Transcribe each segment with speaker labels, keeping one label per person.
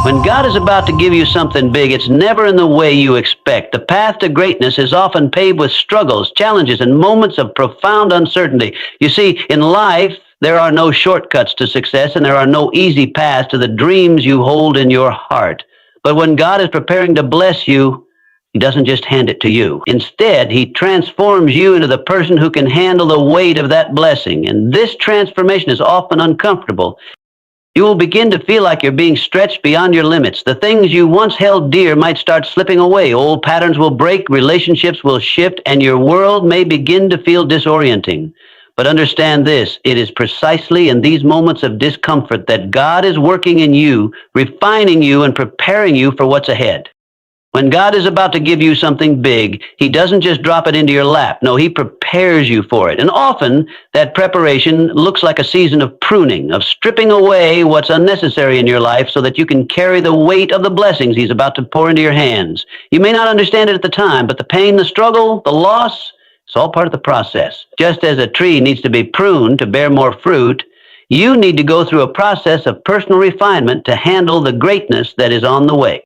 Speaker 1: When God is about to give you something big, it's never in the way you expect. The path to greatness is often paved with struggles, challenges, and moments of profound uncertainty. You see, in life, there are no shortcuts to success, and there are no easy paths to the dreams you hold in your heart. But when God is preparing to bless you, He doesn't just hand it to you. Instead, He transforms you into the person who can handle the weight of that blessing. And this transformation is often uncomfortable. You will begin to feel like you're being stretched beyond your limits. The things you once held dear might start slipping away. Old patterns will break, relationships will shift, and your world may begin to feel disorienting. But understand this, it is precisely in these moments of discomfort that God is working in you, refining you, and preparing you for what's ahead. When God is about to give you something big, He doesn't just drop it into your lap. No, He prepares you for it. And often, that preparation looks like a season of pruning, of stripping away what's unnecessary in your life so that you can carry the weight of the blessings He's about to pour into your hands. You may not understand it at the time, but the pain, the struggle, the loss, it's all part of the process. Just as a tree needs to be pruned to bear more fruit, you need to go through a process of personal refinement to handle the greatness that is on the way.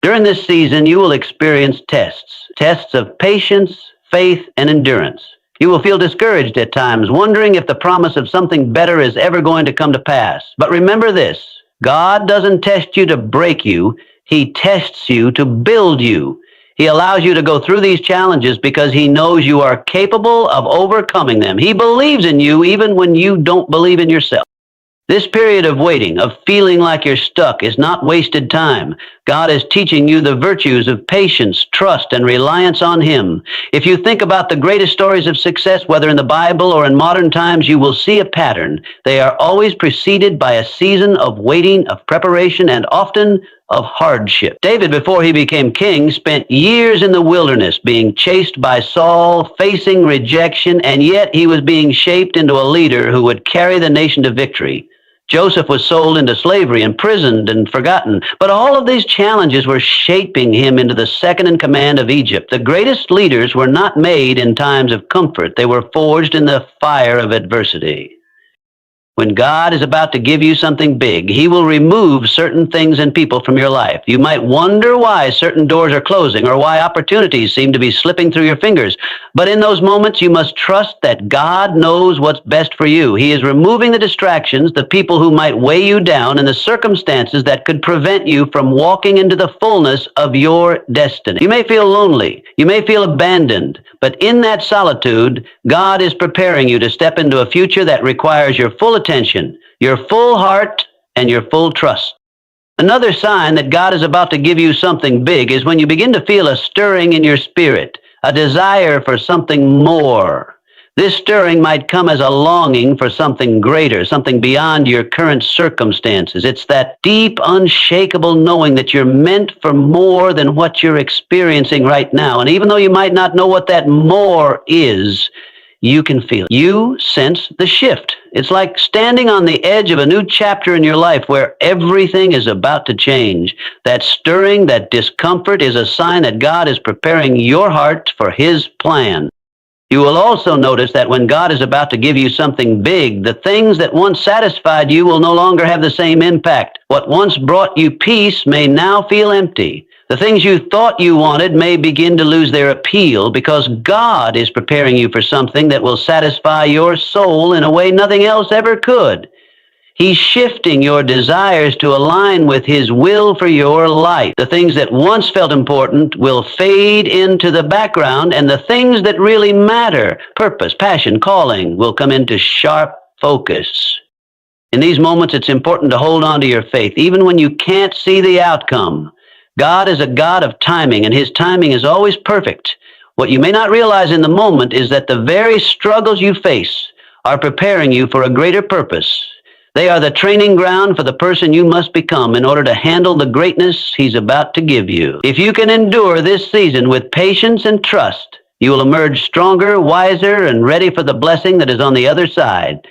Speaker 1: During this season, you will experience tests of patience, faith, and endurance. You will feel discouraged at times, wondering if the promise of something better is ever going to come to pass. But remember this, God doesn't test you to break you, He tests you to build you. He allows you to go through these challenges because He knows you are capable of overcoming them. He believes in you even when you don't believe in yourself. This period of waiting, of feeling like you're stuck, is not wasted time. God is teaching you the virtues of patience, trust, and reliance on Him. If you think about the greatest stories of success, whether in the Bible or in modern times, you will see a pattern. They are always preceded by a season of waiting, of preparation, and often of hardship. David, before he became king, spent years in the wilderness, being chased by Saul, facing rejection, and yet he was being shaped into a leader who would carry the nation to victory. Joseph was sold into slavery, imprisoned, and forgotten. But all of these challenges were shaping him into the second in command of Egypt. The greatest leaders were not made in times of comfort. They were forged in the fire of adversity. When God is about to give you something big, He will remove certain things and people from your life. You might wonder why certain doors are closing or why opportunities seem to be slipping through your fingers. But in those moments, you must trust that God knows what's best for you. He is removing the distractions, the people who might weigh you down, and the circumstances that could prevent you from walking into the fullness of your destiny. You may feel lonely. You may feel abandoned. But in that solitude, God is preparing you to step into a future that requires your full attention, your full heart, and your full trust. Another sign that God is about to give you something big is when you begin to feel a stirring in your spirit, a desire for something more. This stirring might come as a longing for something greater, something beyond your current circumstances. It's that deep, unshakable knowing that you're meant for more than what you're experiencing right now. And even though you might not know what that more is, you can feel it. You sense the shift. It's like standing on the edge of a new chapter in your life where everything is about to change. That stirring, that discomfort is a sign that God is preparing your heart for His plan. You will also notice that when God is about to give you something big, the things that once satisfied you will no longer have the same impact. What once brought you peace may now feel empty. The things you thought you wanted may begin to lose their appeal because God is preparing you for something that will satisfy your soul in a way nothing else ever could. He's shifting your desires to align with His will for your life. The things that once felt important will fade into the background, and the things that really matter, purpose, passion, calling, will come into sharp focus. In these moments, it's important to hold on to your faith, even when you can't see the outcome. God is a God of timing, and His timing is always perfect. What you may not realize in the moment is that the very struggles you face are preparing you for a greater purpose. They are the training ground for the person you must become in order to handle the greatness He's about to give you. If you can endure this season with patience and trust, you will emerge stronger, wiser, and ready for the blessing that is on the other side.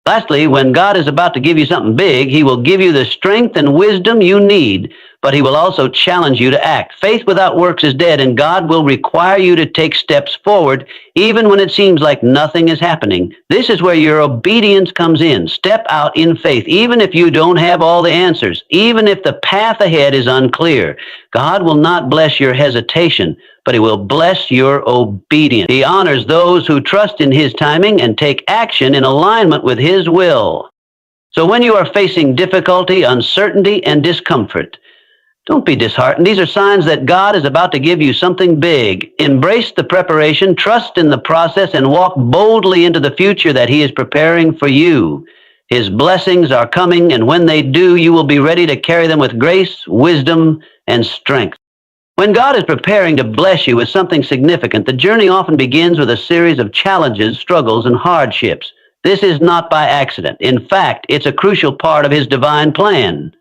Speaker 1: Lastly, when God is about to give you something big, He will give you the strength and wisdom you need. but he will also challenge you to act. Faith without works is dead, and God will require you to take steps forward even when it seems like nothing is happening. This is where your obedience comes in. Step out in faith, even if you don't have all the answers, even if the path ahead is unclear. God will not bless your hesitation, but he will bless your obedience. He honors those who trust in his timing and take action in alignment with his will. So when you are facing difficulty, uncertainty, and discomfort, don't be disheartened. These are signs that God is about to give you something big. Embrace the preparation, trust in the process, and walk boldly into the future that he is preparing for you. His blessings are coming, and when they do, you will be ready to carry them with grace, wisdom, and strength. When God is preparing to bless you with something significant, the journey often begins with a series of challenges, struggles, and hardships. This is not by accident. In fact, it's a crucial part of his divine plan.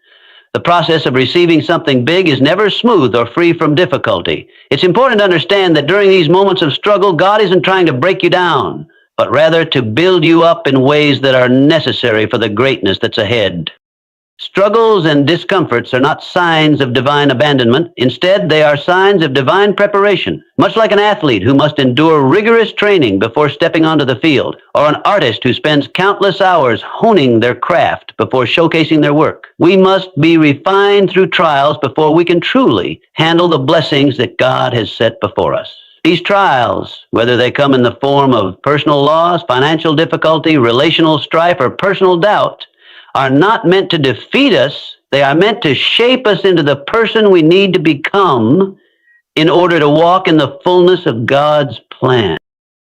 Speaker 1: The process of receiving something big is never smooth or free from difficulty. It's important to understand that during these moments of struggle, God isn't trying to break you down, but rather to build you up in ways that are necessary for the greatness that's ahead. Struggles and discomforts are not signs of divine abandonment. Instead, they are signs of divine preparation, much like an athlete who must endure rigorous training before stepping onto the field, or an artist who spends countless hours honing their craft before showcasing their work. We must be refined through trials before we can truly handle the blessings that God has set before us. These trials, whether they come in the form of personal loss, financial difficulty, relational strife, or personal doubt, are not meant to defeat us. They are meant to shape us into the person we need to become in order to walk in the fullness of God's plan.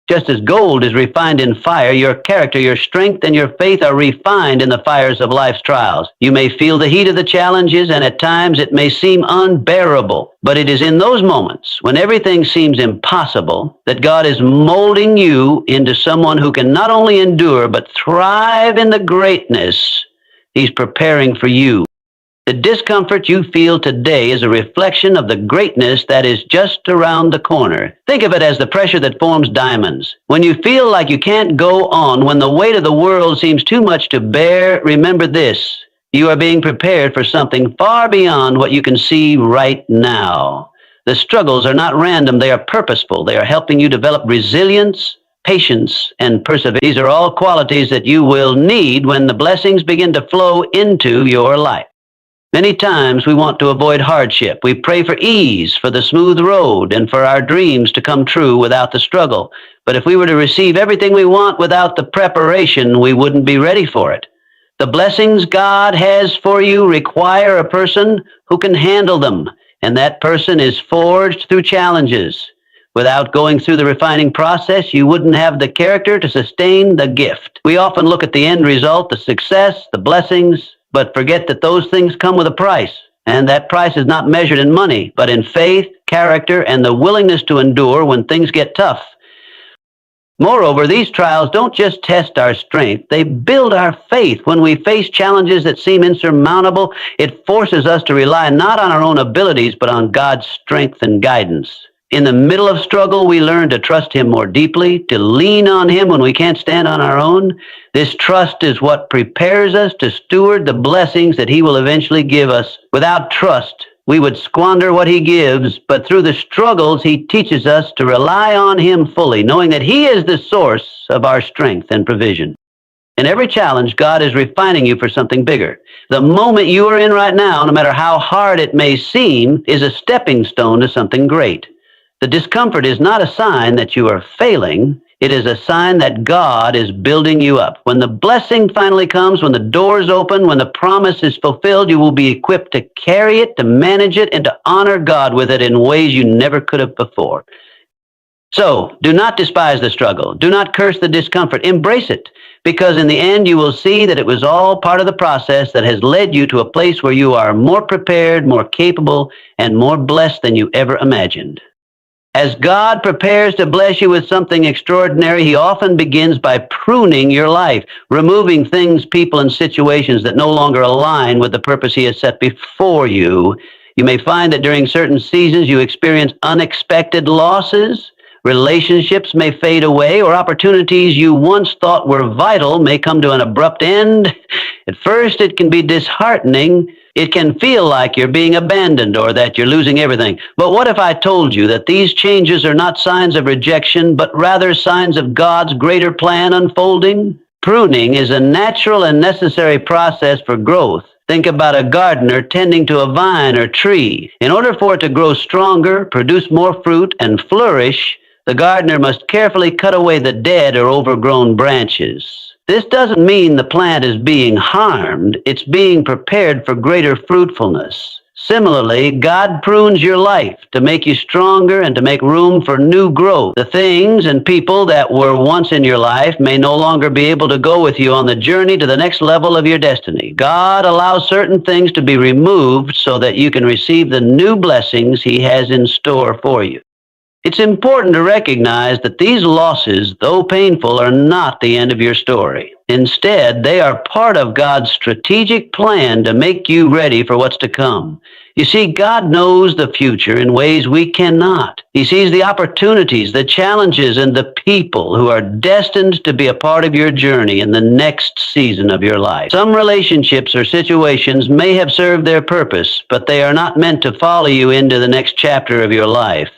Speaker 1: Just as gold is refined in fire, your character, your strength, and your faith are refined in the fires of life's trials. You may feel the heat of the challenges, and at times it may seem unbearable. But it is in those moments when everything seems impossible that God is molding you into someone who can not only endure, but thrive in the greatness he's preparing for you. The discomfort you feel today is a reflection of the greatness that is just around the corner. Think of it as the pressure that forms diamonds. When you feel like you can't go on, when the weight of the world seems too much to bear, remember this: you are being prepared for something far beyond what you can see right now. The struggles are not random, they are purposeful. They are helping you develop resilience, patience, and perseverance. These are all qualities that you will need when the blessings begin to flow into your life. Many times we want to avoid hardship. We pray for ease, for the smooth road, and for our dreams to come true without the struggle. But if we were to receive everything we want without the preparation, we wouldn't be ready for it. The blessings God has for you require a person who can handle them, and that person is forged through challenges. Without going through the refining process, you wouldn't have the character to sustain the gift. We often look at the end result, the success, the blessings, but forget that those things come with a price. And that price is not measured in money, but in faith, character, and the willingness to endure when things get tough. Moreover, these trials don't just test our strength, they build our faith. When we face challenges that seem insurmountable, it forces us to rely not on our own abilities, but on God's strength and guidance. In the middle of struggle, we learn to trust him more deeply, to lean on him when we can't stand on our own. This trust is what prepares us to steward the blessings that he will eventually give us. Without trust, we would squander what he gives, but through the struggles, he teaches us to rely on him fully, knowing that he is the source of our strength and provision. In every challenge, God is refining you for something bigger. The moment you are in right now, no matter how hard it may seem, is a stepping stone to something great. The discomfort is not a sign that you are failing. It is a sign that God is building you up. When the blessing finally comes, when the doors open, when the promise is fulfilled, you will be equipped to carry it, to manage it, and to honor God with it in ways you never could have before. So, do not despise the struggle. Do not curse the discomfort. Embrace it, because in the end you will see that it was all part of the process that has led you to a place where you are more prepared, more capable, and more blessed than you ever imagined. As God prepares to bless you with something extraordinary, he often begins by pruning your life, removing things, people, and situations that no longer align with the purpose he has set before you. You may find that during certain seasons you experience unexpected losses, relationships may fade away, or opportunities you once thought were vital may come to an abrupt end. At first, it can be disheartening, It can feel like you're being abandoned or that you're losing everything. But what if I told you that these changes are not signs of rejection, but rather signs of God's greater plan unfolding? Pruning is a natural and necessary process for growth. Think about a gardener tending to a vine or tree. In order for it to grow stronger, produce more fruit, and flourish, the gardener must carefully cut away the dead or overgrown branches. This doesn't mean the plant is being harmed. It's being prepared for greater fruitfulness. Similarly, God prunes your life to make you stronger and to make room for new growth. The things and people that were once in your life may no longer be able to go with you on the journey to the next level of your destiny. God allows certain things to be removed so that you can receive the new blessings He has in store for you. It's important to recognize that these losses, though painful, are not the end of your story. Instead, they are part of God's strategic plan to make you ready for what's to come. You see, God knows the future in ways we cannot. He sees the opportunities, the challenges, and the people who are destined to be a part of your journey in the next season of your life. Some relationships or situations may have served their purpose, but they are not meant to follow you into the next chapter of your life.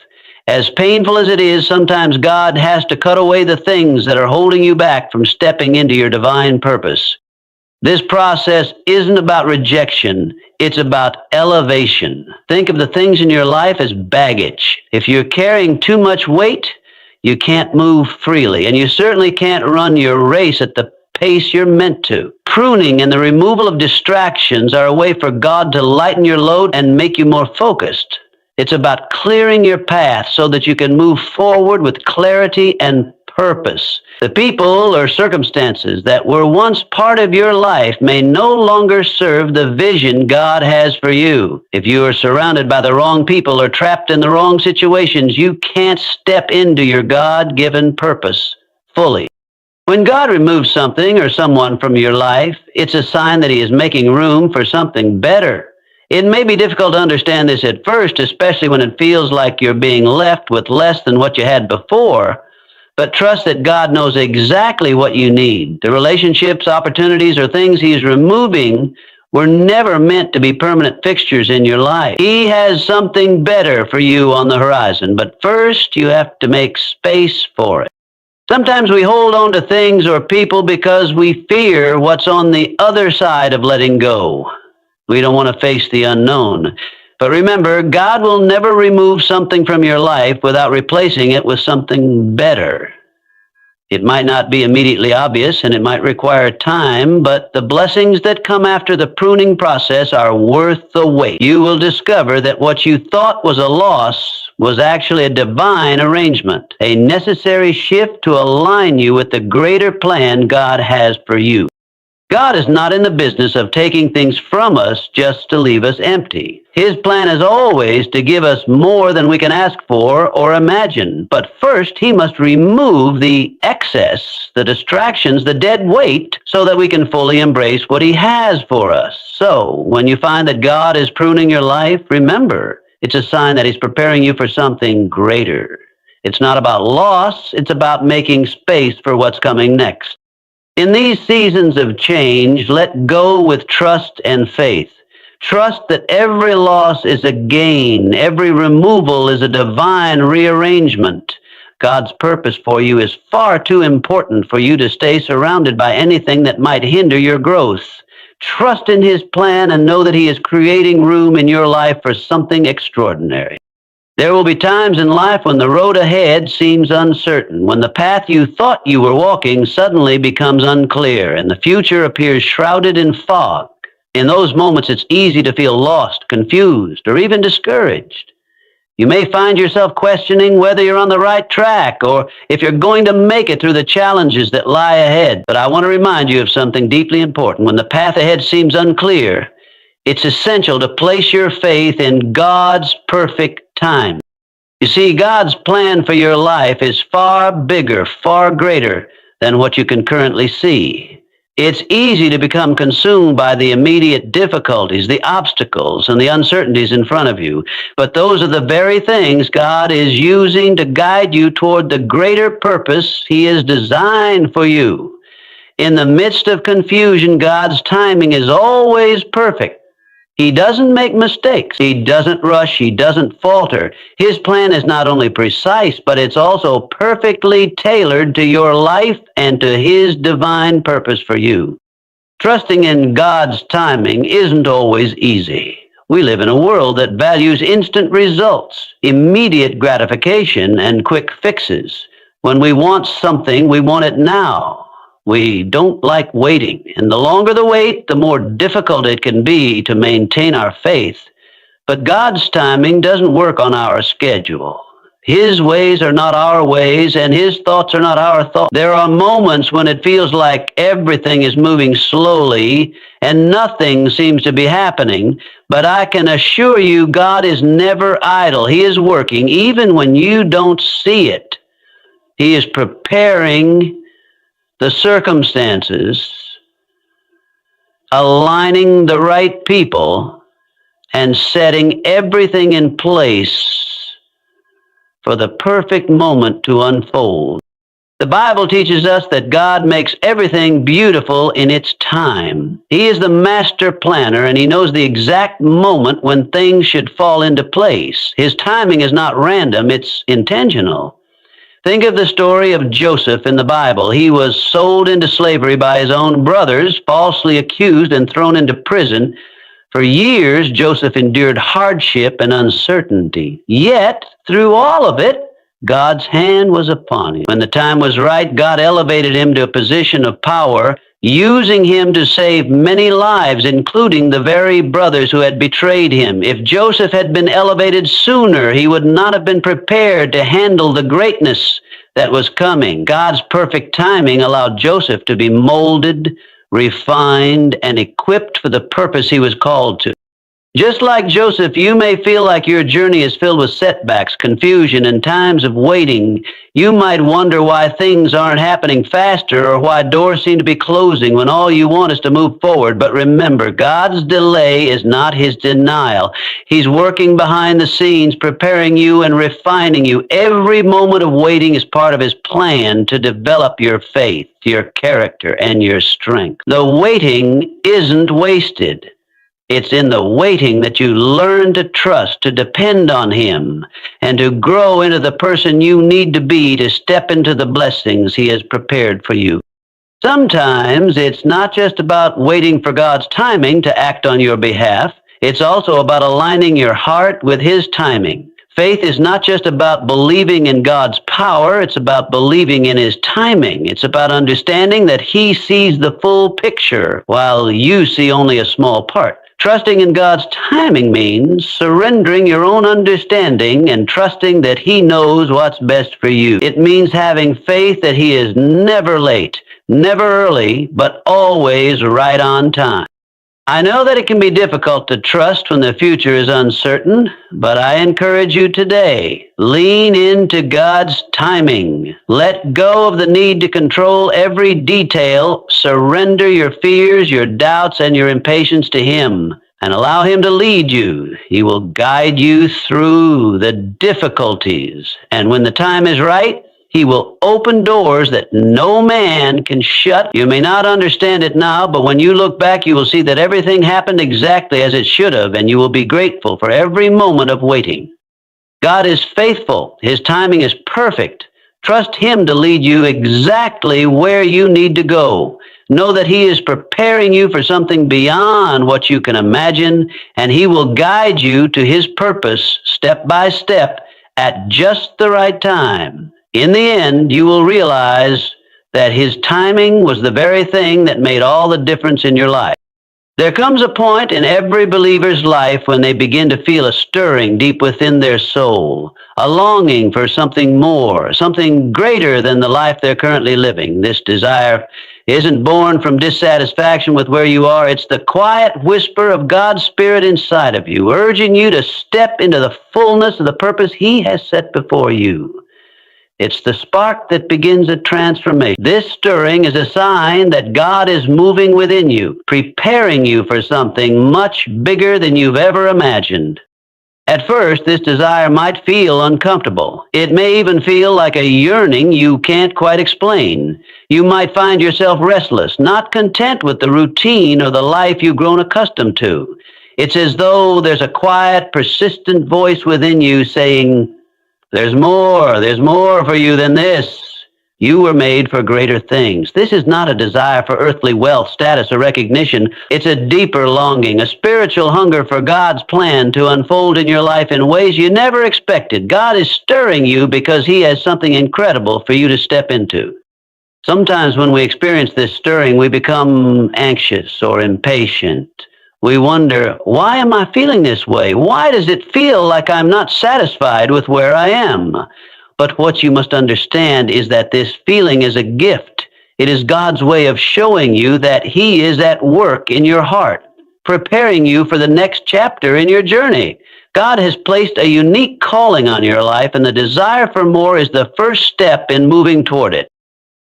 Speaker 1: As painful as it is, sometimes God has to cut away the things that are holding you back from stepping into your divine purpose. This process isn't about rejection, it's about elevation. Think of the things in your life as baggage. If you're carrying too much weight, you can't move freely, and you certainly can't run your race at the pace you're meant to. Pruning and the removal of distractions are a way for God to lighten your load and make you more focused. It's about clearing your path so that you can move forward with clarity and purpose. The people or circumstances that were once part of your life may no longer serve the vision God has for you. If you are surrounded by the wrong people or trapped in the wrong situations, you can't step into your God-given purpose fully. When God removes something or someone from your life, it's a sign that He is making room for something better. It may be difficult to understand this at first, especially when it feels like you're being left with less than what you had before, but trust that God knows exactly what you need. The relationships, opportunities, or things He's removing were never meant to be permanent fixtures in your life. He has something better for you on the horizon, but first you have to make space for it. Sometimes we hold on to things or people because we fear what's on the other side of letting go. We don't want to face the unknown. But remember, God will never remove something from your life without replacing it with something better. It might not be immediately obvious and it might require time, but the blessings that come after the pruning process are worth the wait. You will discover that what you thought was a loss was actually a divine arrangement, a necessary shift to align you with the greater plan God has for you. God is not in the business of taking things from us just to leave us empty. His plan is always to give us more than we can ask for or imagine. But first, He must remove the excess, the distractions, the dead weight, so that we can fully embrace what He has for us. So, when you find that God is pruning your life, remember, it's a sign that He's preparing you for something greater. It's not about loss, it's about making space for what's coming next. In these seasons of change, let go with trust and faith. Trust that every loss is a gain, every removal is a divine rearrangement. God's purpose for you is far too important for you to stay surrounded by anything that might hinder your growth. Trust in His plan and know that He is creating room in your life for something extraordinary. There will be times in life when the road ahead seems uncertain, when the path you thought you were walking suddenly becomes unclear, and the future appears shrouded in fog. In those moments, it's easy to feel lost, confused, or even discouraged. You may find yourself questioning whether you're on the right track or if you're going to make it through the challenges that lie ahead. But I want to remind you of something deeply important. When the path ahead seems unclear, it's essential to place your faith in God's perfect time. You see, God's plan for your life is far bigger, far greater than what you can currently see. It's easy to become consumed by the immediate difficulties, the obstacles, and the uncertainties in front of you. But those are the very things God is using to guide you toward the greater purpose He has designed for you. In the midst of confusion, God's timing is always perfect. He doesn't make mistakes. He doesn't rush. He doesn't falter. His plan is not only precise, but it's also perfectly tailored to your life and to His divine purpose for you. Trusting in God's timing isn't always easy. We live in a world that values instant results, immediate gratification, and quick fixes. When we want something, we want it now. We don't like waiting, and the longer the wait, the more difficult it can be to maintain our faith. But God's timing doesn't work on our schedule. His ways are not our ways, and His thoughts are not our thoughts. There are moments when it feels like everything is moving slowly and nothing seems to be happening, but I can assure you God is never idle. He is working even when you don't see it. He is preparing the circumstances, aligning the right people, and setting everything in place for the perfect moment to unfold. The Bible teaches us that God makes everything beautiful in its time. He is the master planner, and He knows the exact moment when things should fall into place. His timing is not random, it's intentional. Think of the story of Joseph in the Bible. He was sold into slavery by his own brothers, falsely accused and thrown into prison. For years, Joseph endured hardship and uncertainty. Yet, through all of it, God's hand was upon him. When the time was right, God elevated him to a position of power, using him to save many lives, including the very brothers who had betrayed him. If Joseph had been elevated sooner, he would not have been prepared to handle the greatness that was coming. God's perfect timing allowed Joseph to be molded, refined, and equipped for the purpose he was called to. Just like Joseph, you may feel like your journey is filled with setbacks, confusion, and times of waiting. You might wonder why things aren't happening faster or why doors seem to be closing when all you want is to move forward. But remember, God's delay is not His denial. He's working behind the scenes, preparing you and refining you. Every moment of waiting is part of His plan to develop your faith, your character, and your strength. The waiting isn't wasted. It's in the waiting that you learn to trust, to depend on Him, and to grow into the person you need to be to step into the blessings He has prepared for you. Sometimes it's not just about waiting for God's timing to act on your behalf. It's also about aligning your heart with His timing. Faith is not just about believing in God's power, it's about believing in His timing. It's about understanding that He sees the full picture while you see only a small part. Trusting in God's timing means surrendering your own understanding and trusting that He knows what's best for you. It means having faith that He is never late, never early, but always right on time. I know that it can be difficult to trust when the future is uncertain, but I encourage you today, lean into God's timing. Let go of the need to control every detail. Surrender your fears, your doubts, and your impatience to Him, and allow Him to lead you. He will guide you through the difficulties, and when the time is right, He will open doors that no man can shut. You may not understand it now, but when you look back, you will see that everything happened exactly as it should have, and you will be grateful for every moment of waiting. God is faithful. His timing is perfect. Trust Him to lead you exactly where you need to go. Know that He is preparing you for something beyond what you can imagine, and He will guide you to His purpose step by step at just the right time. In the end, you will realize that His timing was the very thing that made all the difference in your life. There comes a point in every believer's life when they begin to feel a stirring deep within their soul, a longing for something more, something greater than the life they're currently living. This desire isn't born from dissatisfaction with where you are. It's the quiet whisper of God's Spirit inside of you, urging you to step into the fullness of the purpose He has set before you. It's the spark that begins a transformation. This stirring is a sign that God is moving within you, preparing you for something much bigger than you've ever imagined. At first, this desire might feel uncomfortable. It may even feel like a yearning you can't quite explain. You might find yourself restless, not content with the routine or the life you've grown accustomed to. It's as though there's a quiet, persistent voice within you saying, there's more for you than this. You were made for greater things. This is not a desire for earthly wealth, status, or recognition. It's a deeper longing, a spiritual hunger for God's plan to unfold in your life in ways you never expected. God is stirring you because He has something incredible for you to step into. Sometimes when we experience this stirring, we become anxious or impatient. We wonder, why am I feeling this way? Why does it feel like I'm not satisfied with where I am? But what you must understand is that this feeling is a gift. It is God's way of showing you that He is at work in your heart, preparing you for the next chapter in your journey. God has placed a unique calling on your life, and the desire for more is the first step in moving toward it.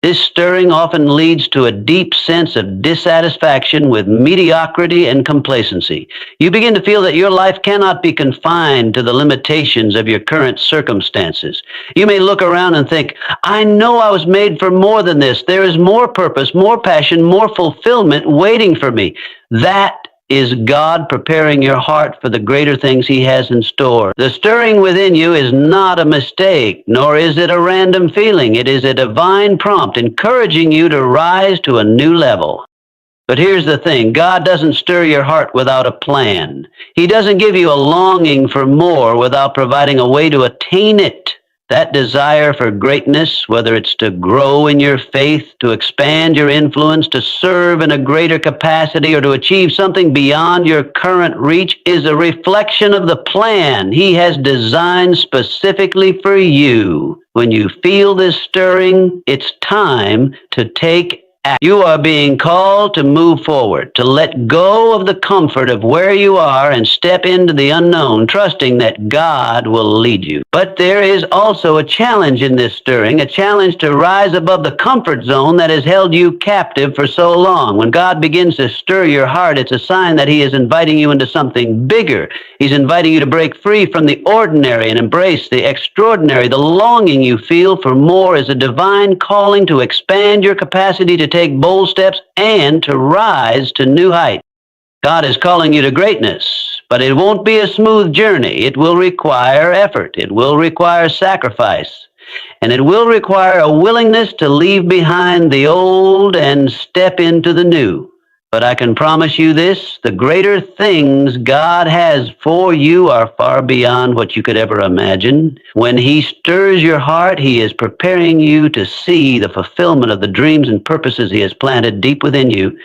Speaker 1: This stirring often leads to a deep sense of dissatisfaction with mediocrity and complacency. You begin to feel that your life cannot be confined to the limitations of your current circumstances. You may look around and think, I know I was made for more than this. There is more purpose, more passion, more fulfillment waiting for me. That is God preparing your heart for the greater things He has in store. The stirring within you is not a mistake, nor is it a random feeling. It is a divine prompt encouraging you to rise to a new level. But here's the thing, God doesn't stir your heart without a plan. He doesn't give you a longing for more without providing a way to attain it. That desire for greatness, whether it's to grow in your faith, to expand your influence, to serve in a greater capacity, or to achieve something beyond your current reach, is a reflection of the plan He has designed specifically for you. When you feel this stirring, it's time to take action. You are being called to move forward, to let go of the comfort of where you are and step into the unknown, trusting that God will lead you. But there is also a challenge in this stirring, a challenge to rise above the comfort zone that has held you captive for so long. When God begins to stir your heart, it's a sign that He is inviting you into something bigger. He's inviting you to break free from the ordinary and embrace the extraordinary. The longing you feel for more is a divine calling to expand your capacity to take bold steps and to rise to new heights. God is calling you to greatness, but it won't be a smooth journey. It will require effort. It will require sacrifice. And it will require a willingness to leave behind the old and step into the new. But I can promise you this, the greater things God has for you are far beyond what you could ever imagine. When He stirs your heart, He is preparing you to see the fulfillment of the dreams and purposes He has planted deep within you.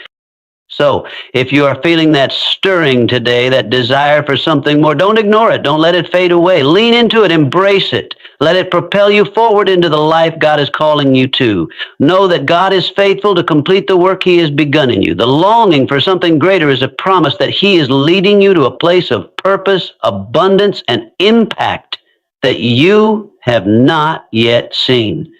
Speaker 1: So, if you are feeling that stirring today, that desire for something more, don't ignore it. Don't let it fade away. Lean into it. Embrace it. Let it propel you forward into the life God is calling you to. Know that God is faithful to complete the work He has begun in you. The longing for something greater is a promise that He is leading you to a place of purpose, abundance, and impact that you have not yet seen.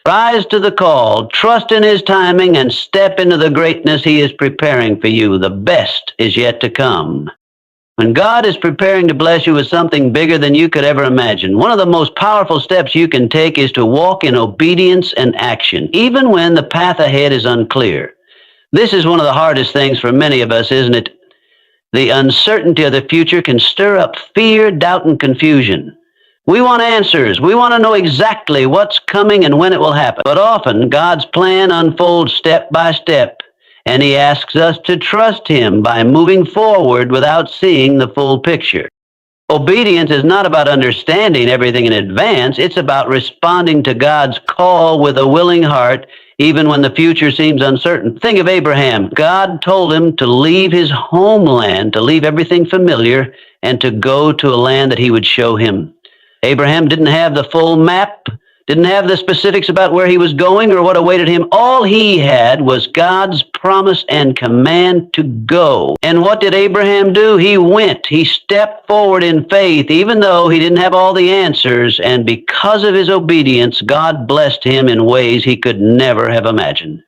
Speaker 1: Rise to the call, trust in His timing, and step into the greatness He is preparing for you. The best is yet to come. When God is preparing to bless you with something bigger than you could ever imagine, one of the most powerful steps you can take is to walk in obedience and action, even when the path ahead is unclear. This is one of the hardest things for many of us, isn't it? The uncertainty of the future can stir up fear, doubt, and confusion. We want answers. We want to know exactly what's coming and when it will happen. But often, God's plan unfolds step by step, and He asks us to trust Him by moving forward without seeing the full picture. Obedience is not about understanding everything in advance. It's about responding to God's call with a willing heart, even when the future seems uncertain. Think of Abraham. God told him to leave his homeland, to leave everything familiar, and to go to a land that He would show him. Abraham didn't have the full map, didn't have the specifics about where he was going or what awaited him. All he had was God's promise and command to go. And what did Abraham do? He went. He stepped forward in faith, even though he didn't have all the answers. And because of his obedience, God blessed him in ways he could never have imagined.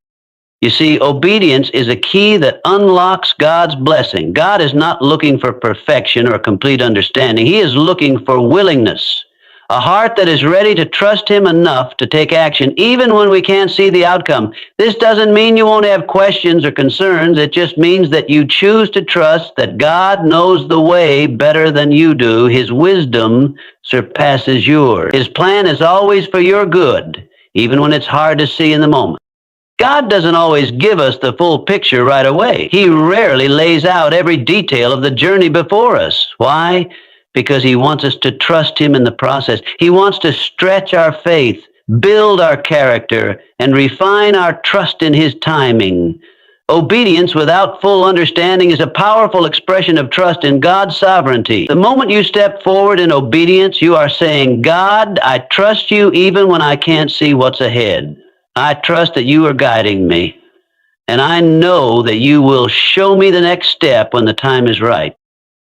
Speaker 1: You see, obedience is a key that unlocks God's blessing. God is not looking for perfection or complete understanding. He is looking for willingness. A heart that is ready to trust Him enough to take action, even when we can't see the outcome. This doesn't mean you won't have questions or concerns. It just means that you choose to trust that God knows the way better than you do. His wisdom surpasses yours. His plan is always for your good, even when it's hard to see in the moment. God doesn't always give us the full picture right away. He rarely lays out every detail of the journey before us. Why? Because He wants us to trust Him in the process. He wants to stretch our faith, build our character, and refine our trust in His timing. Obedience without full understanding is a powerful expression of trust in God's sovereignty. The moment you step forward in obedience, you are saying, God, I trust you even when I can't see what's ahead. I trust that you are guiding me, and I know that you will show me the next step when the time is right.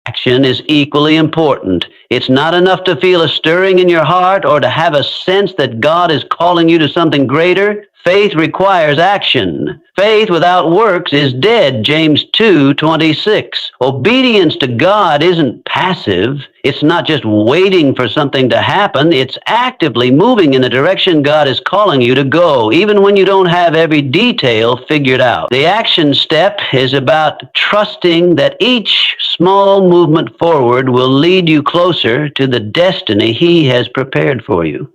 Speaker 1: Action is equally important. It's not enough to feel a stirring in your heart or to have a sense that God is calling you to something greater. Faith requires action. Faith without works is dead, James 2:26. Obedience to God isn't passive. It's not just waiting for something to happen. It's actively moving in the direction God is calling you to go, even when you don't have every detail figured out. The action step is about trusting that each small movement forward will lead you closer to the destiny He has prepared for you.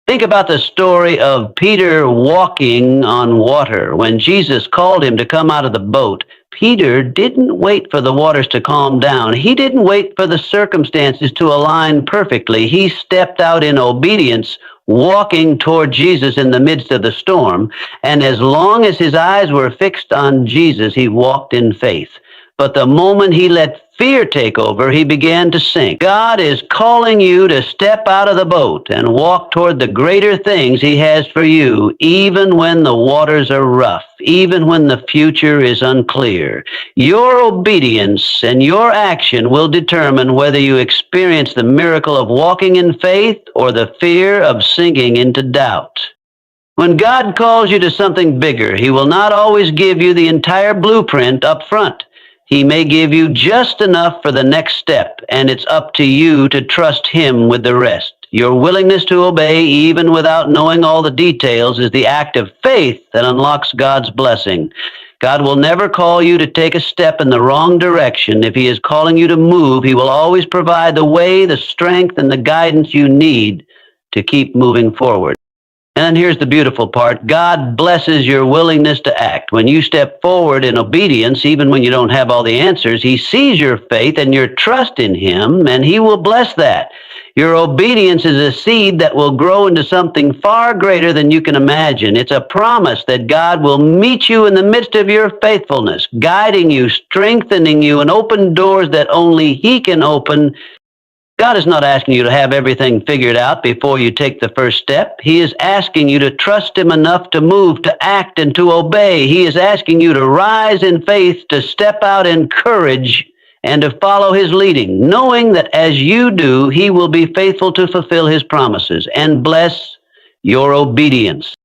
Speaker 1: Think about the story of Peter walking on water. When Jesus called him to come out of the boat, Peter didn't wait for the waters to calm down. He didn't wait for the circumstances to align perfectly. He stepped out in obedience, walking toward Jesus in the midst of the storm. And as long as his eyes were fixed on Jesus, he walked in faith. But the moment he let fear take over, he began to sink. God is calling you to step out of the boat and walk toward the greater things He has for you, even when the waters are rough, even when the future is unclear. Your obedience and your action will determine whether you experience the miracle of walking in faith or the fear of sinking into doubt. When God calls you to something bigger, He will not always give you the entire blueprint up front. He may give you just enough for the next step, and it's up to you to trust Him with the rest. Your willingness to obey, even without knowing all the details, is the act of faith that unlocks God's blessing. God will never call you to take a step in the wrong direction. If He is calling you to move, He will always provide the way, the strength, and the guidance you need to keep moving forward. And here's the beautiful part. God blesses your willingness to act. When you step forward in obedience, even when you don't have all the answers, He sees your faith and your trust in Him, and He will bless that. Your obedience is a seed that will grow into something far greater than you can imagine. It's a promise that God will meet you in the midst of your faithfulness, guiding you, strengthening you, and open doors that only He can open. God is not asking you to have everything figured out before you take the first step. He is asking you to trust Him enough to move, to act, and to obey. He is asking you to rise in faith, to step out in courage, and to follow His leading, knowing that as you do, He will be faithful to fulfill His promises and bless your obedience.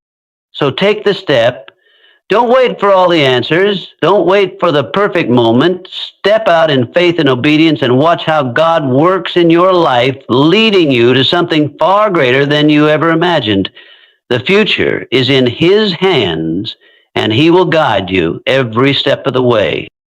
Speaker 1: So take the step. Don't wait for all the answers. Don't wait for the perfect moment. Step out in faith and obedience and watch how God works in your life, leading you to something far greater than you ever imagined. The future is in His hands, and He will guide you every step of the way.